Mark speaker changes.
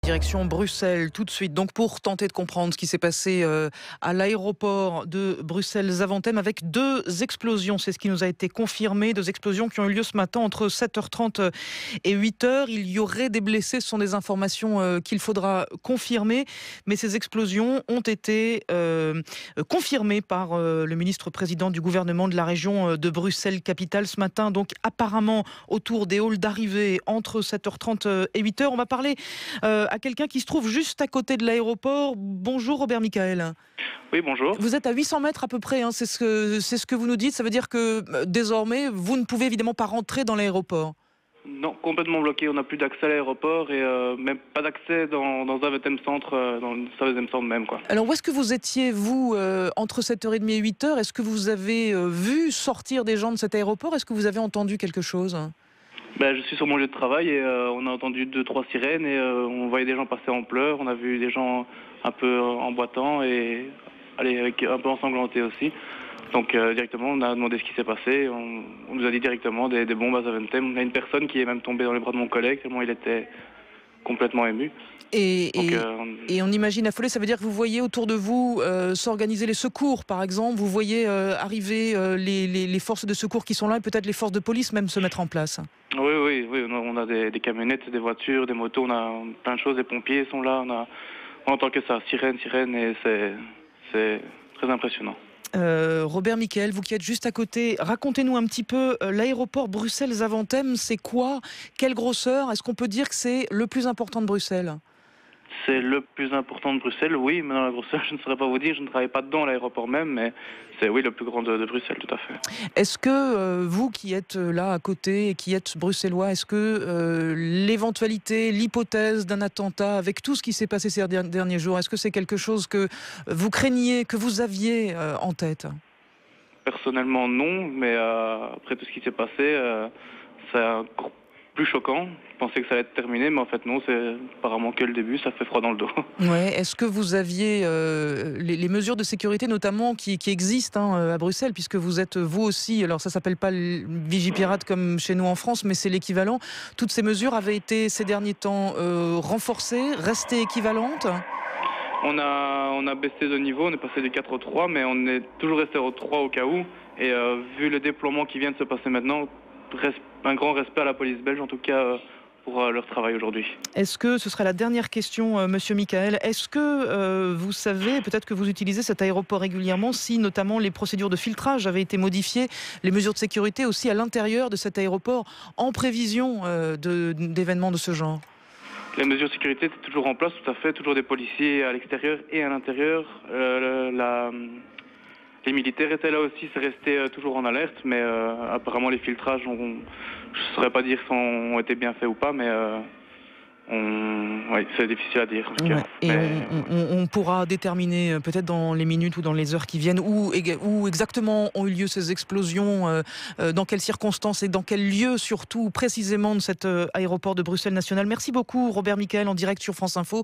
Speaker 1: Direction Bruxelles tout de suite. Donc pour tenter de comprendre ce qui s'est passé à l'aéroport de Bruxelles-Zaventem avec deux explosions. C'est ce qui nous a été confirmé. Deux explosions qui ont eu lieu ce matin entre 7h30 et 8h. Il y aurait des blessés. Ce sont des informations qu'il faudra confirmer. Mais ces explosions ont été confirmées par le ministre-président du gouvernement de la région de Bruxelles-Capitale ce matin. Donc apparemment autour des halls d'arrivée entre 7h30 et 8h. On va parler à quelqu'un qui se trouve juste à côté de l'aéroport. Bonjour Robert Michael.
Speaker 2: Oui, bonjour.
Speaker 1: Vous êtes à 800 mètres à peu près, hein, c'est ce que vous nous dites. Ça veut dire que désormais, vous ne pouvez évidemment pas rentrer dans l'aéroport.
Speaker 2: Non, complètement bloqué. On n'a plus d'accès à l'aéroport et même pas d'accès dans Zaventem Centre, dans le Zaventem Centre même, quoi.
Speaker 1: Alors où est-ce que vous étiez, vous, entre 7h30 et 8h? Est-ce que vous avez vu sortir des gens de cet aéroport? Est-ce que vous avez entendu quelque chose?
Speaker 2: Je suis sur mon lieu de travail et on a entendu 2-3 sirènes et on voyait des gens passer en pleurs. On a vu des gens un peu en boitant et avec un peu ensanglantés aussi. Donc directement, on a demandé ce qui s'est passé. On nous a dit directement des bombes à Zaventem. On a une personne qui est même tombée dans les bras de mon collègue tellement il était complètement ému.
Speaker 1: Et on imagine affolé, ça veut dire que vous voyez autour de vous s'organiser les secours, par exemple. Vous voyez arriver les forces de secours qui sont là et peut-être les forces de police même se mettre en place.
Speaker 2: Oui, on a des camionnettes, des voitures, des motos, on a plein de choses. Les pompiers sont là, on entend que ça, sirène, et c'est très impressionnant.
Speaker 1: Robert Michael, vous qui êtes juste à côté, racontez-nous un petit peu l'aéroport Bruxelles-Zaventem, c'est quoi? Quelle grosseur? Est-ce qu'on peut dire que c'est le plus important de Bruxelles?
Speaker 2: C'est le plus important de Bruxelles, oui, mais dans la grosseur, je ne saurais pas vous dire, je ne travaille pas dedans à l'aéroport même, mais c'est oui le plus grand de Bruxelles, tout à fait.
Speaker 1: Est-ce que vous qui êtes là à côté et qui êtes bruxellois, est-ce que l'éventualité, l'hypothèse d'un attentat avec tout ce qui s'est passé ces derniers jours, est-ce que c'est quelque chose que vous craigniez, que vous aviez en tête?
Speaker 2: Personnellement non, mais après tout ce qui s'est passé, c'est encore plus choquant. Je pensais que ça allait être terminé, mais en fait non, c'est apparemment que le début, ça fait froid dans le dos.
Speaker 1: Ouais. Est-ce que vous aviez les mesures de sécurité notamment qui existent à Bruxelles, puisque vous êtes vous aussi, alors ça s'appelle pas le Vigipirate comme chez nous en France, mais c'est l'équivalent. Toutes ces mesures avaient été ces derniers temps renforcées, restées équivalentes?
Speaker 2: On a baissé de niveau, on est passé du 4 au 3, mais on est toujours resté au 3 au cas où. Et vu le déploiement qui vient de se passer maintenant, un grand respect à la police belge, en tout cas pour leur travail aujourd'hui.
Speaker 1: Est-ce que, ce serait la dernière question, Monsieur Michael, est-ce que vous savez, peut-être que vous utilisez cet aéroport régulièrement, si notamment les procédures de filtrage avaient été modifiées, les mesures de sécurité aussi à l'intérieur de cet aéroport, en prévision d'événements de ce genre?
Speaker 2: Les mesures de sécurité étaient toujours en place, tout à fait, toujours des policiers à l'extérieur et à l'intérieur. Les militaires étaient là aussi, c'est resté toujours en alerte, mais apparemment les filtrages, je ne saurais pas dire si ont été bien faits ou pas, mais c'est difficile à dire. En tout cas.
Speaker 1: Et on pourra déterminer peut-être dans les minutes ou dans les heures qui viennent où exactement ont eu lieu ces explosions, dans quelles circonstances et dans quel lieu surtout précisément de cet aéroport de Bruxelles National. Merci beaucoup Robert Michael en direct sur France Info.